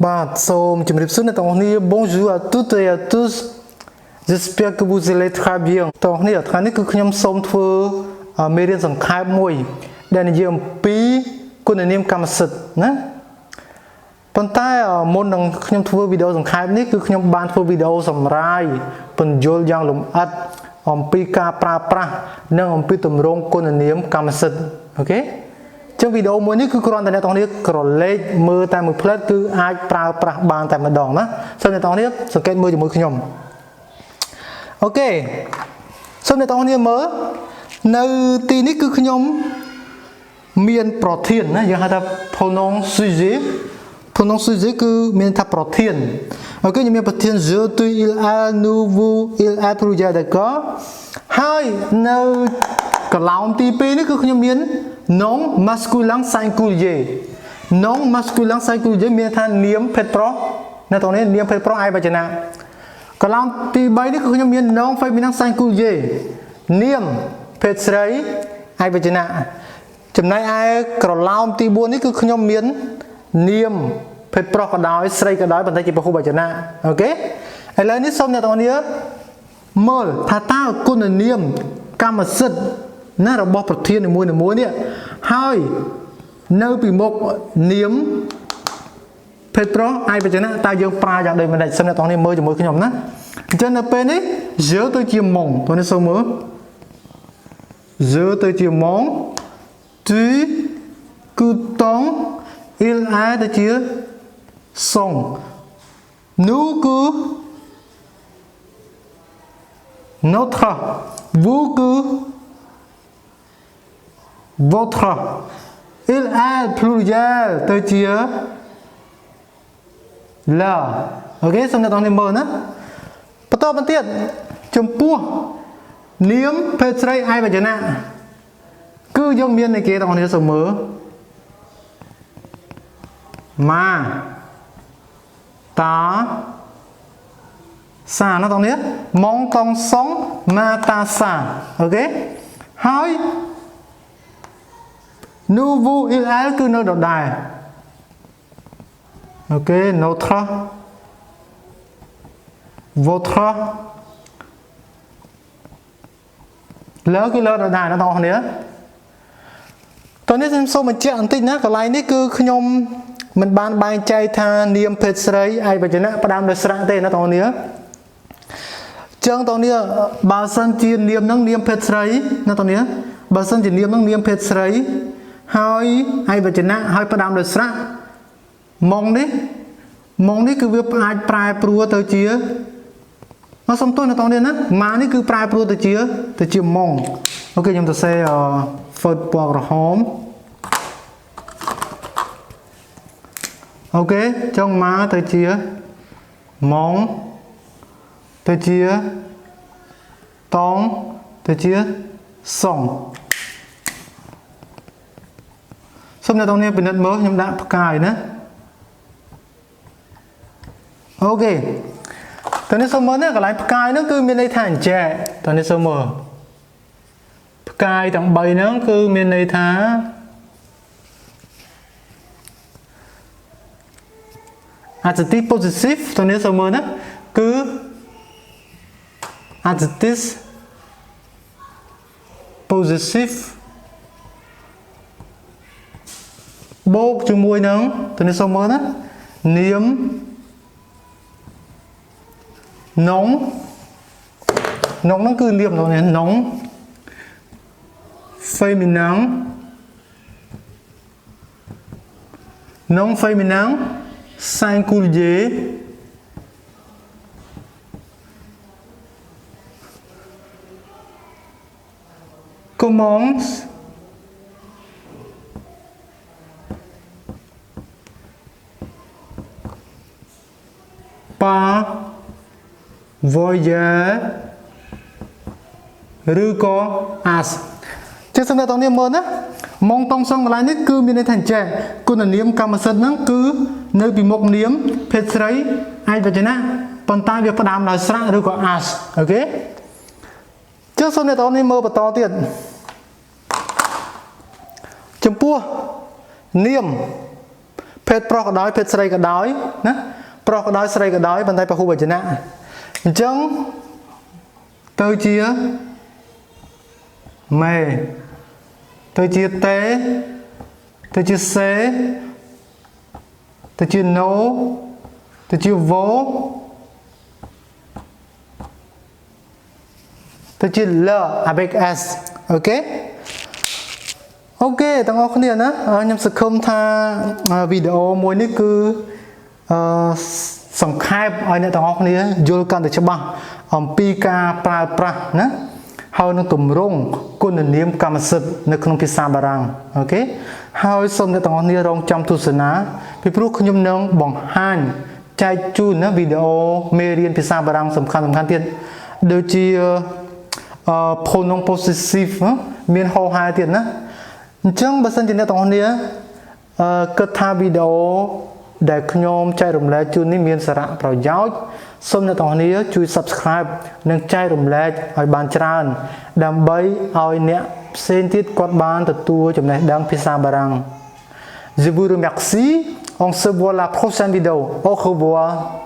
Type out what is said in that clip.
Bah, bonjour à toutes et à tous. J'espère que vous allez très bien. Tông này ở tháng này cứ nhom sôm thưa mấy điển sòng khai mùi để này dường pi quân là niệm cam sật nè. Phần tai môn đằng nhom thưa video sòng khai này cứ nhom ban thưa video sòng rai phần dồi giang lùm ắt pi ca pra nâng pi tụm rong quân là niệm cam sật, ok? Trong video mớiนี้คือครอนแต่ในตรงนี้กรอเล็กมือแต่มือเพลทคืออาจปราบานแต่มาดองนะส่วนในตรงนี้สังเกตมือจากมือขยมโอเคส่วนในตรงนี้มือในทีนี้คือขยมเมียนโปรตีนนะอย่างที่ pronom sujet คือเมียนทับโปรตีนโอเคยังมีโปรตีน je tu il a nous vous il a plusieurs d'accord ให้ในกล่าวตีปีนี่คือขยมเมียนnon masculin singulier non masculin singulier មានថានាមភេទប្រុសនៅตรงនេះនាមភេទប្រុសឯកវចនៈកន្លងទី3នេះគឺខ្ញុំមាន non féminin singulier នាមភេទស្រីឯកវចនៈចំណែកឯក្រឡោមទី4នេះគឺខ្ញុំមាននាមភេទប្រុសក៏ដោយស្រីក៏ដោយប៉ុន្តែជាពហុវចនៈអូខេឥឡូវនេះសូមអ្នកទាំងអស់គ្នាមើលថាតើគុណនាមកម្មសិទ្ធិណារបស់ប្រធាននីមួយនេះហើយនៅពីមុខនាមភេទប្រុសឯកវចនៈតើយើងប្រើយ៉ាងដូចម្ដេចសិនអ្នកទាំងនេះមើលជាមួយខ្ញុំណាអញ្ចឹងនៅពេលនេះ je ទៅជា mon តោះនេះសូមមើល je ទៅជា mon tu គឺ ton il a ទៅជា sont nous គឺ notre vous គឺ votre il a plusieurs ទៅជា là អូខេសូមអ្នកទាំងនេះមើលណាបន្តបន្ទាប់ចំពោះនាមភេទស្រីឯកវចនៈគឺយើងមាននៃគេទាំងនេះសូមមើល ma ta sa ណាទាំងនេះ mon ton son ma ta sa អូខេហើយ Nous, vous, il, elle គឺនៅដដែលអូខេ Notre votre លើគឺលើដដែលណាបងប្អូននេះតោះនេះខ្ញុំសូមបញ្ជាក់បន្តិចណាកន្លែងនេះគឺខ្ញុំមិនបានបែងចែកថានាមភេទស្រីឯកវចនៈផ្ដើមដោយស្រៈទេណាបងប្អូននេះចឹងបងប្អូននេះបើសិនជានាមហ្នឹងនាមភេទស្រីណាបងប្អូននេះបើសិនជានាមហ្នឹងនាមភេទស្រីហើយឯកវចនៈហើយផ្ដើមដោយស្រៈម៉ងនេះគឺវាអាចប្រែប្រួលទៅជាមកសំទោសនៅតោះនេះណាម៉ានេះគឺប្រែប្រួលទៅជាម៉ងអូខេខ្ញុំទៅសេហ្វឺតពណ៌ក្រហមអូខេចុងម៉ាទៅជាម៉ងទៅជាតងទៅជាសុងសូមអ្នកទាំងនេះពិនិត្យមើលខ្ញុំដាក់ផ្កាយណាអូខេតើនេះសូមមើលណាកន្លែងផ្កាយហ្នឹងគឺមានន័យថាអញ្ចែតើនេះសូមមើលផ្កាយទាំង3ហ្នឹងគឺមានន័យថាAdjectifs Possessifs តើនេះសូមមើលណាគឺ Adjectifs Possessifs បូកជាមួយនឹងទៅនេះសូមមើលណានាម non ហ្នឹងគឺនាមហ្នឹង non féminin non féminin singulier commence par voyelle ឬក៏ as ជាសំដៅតោះនេះមើលណាម៉ងតងសងកន្លែងនេះគឺមានន័យថាចេះគុណនាមកម្មសិទ្ធិហ្នឹងគឺនៅពីមុខនាមភេទស្រីឯកវចនៈប៉ុន្តែវាផ្ដើមដោយស្រៈឬក៏ as អូខេចុះសំដៅតោះនេះមើលបន្តទៀតចំពោះនាម เพศប្រុសក៏ដោយភេទស្រីក៏ដោយណាប្រុសក៏ដោយស្រីក៏ដោយប៉ុន្តែពហុវចនៈអញ្ចឹងទៅជាមេទៅជាតេទៅជាសេទៅជាណូទៅជាវោទៅជាល avec s អូខេអូខេទាំងអស់គ្នាណាខ្ញុំសង្ឃឹមថាវីដេអូមួយនេះគឺសង្ខេបឲ្យអ្នកទាំងអស់គ្នាយល់កាន់តែច្បាស់អំពីការប្រើប្រាស់ណាហើយនឹងទម្រង់គុណនាមកម្មសិទ្ធិនៅក្នុងភាសាបារាំងអូខេហើយសូមអ្នកទាំងអស់គ្នារងចាំទស្សនាពីព្រោះខ្ញុំនឹងបង្ហាញចែកជូនណាវីដេអូមេរៀនភាសាបារាំងសំខាន់ទៀតដូចជាpronom possessif មានហោហាទៀតណាអញ្ចឹងបើសិនជាអ្នកទាំងអស់គ្នាគិតថាវីដេអូដែលខ្ញុំចែករំលែកជូននេះមានសារៈប្រយោជន៍សូមអ្នកទាំងអស់គ្នាជួយ Subscribe និងចែករំលែកឲ្យបានច្រើនដើម្បីឲ្យអ្នកផ្សេងទៀតគាត់បានទទួលចំណេះដឹងភាសាបារាំង Je vous remercie. On se voit la prochaine vidéo. Au revoir.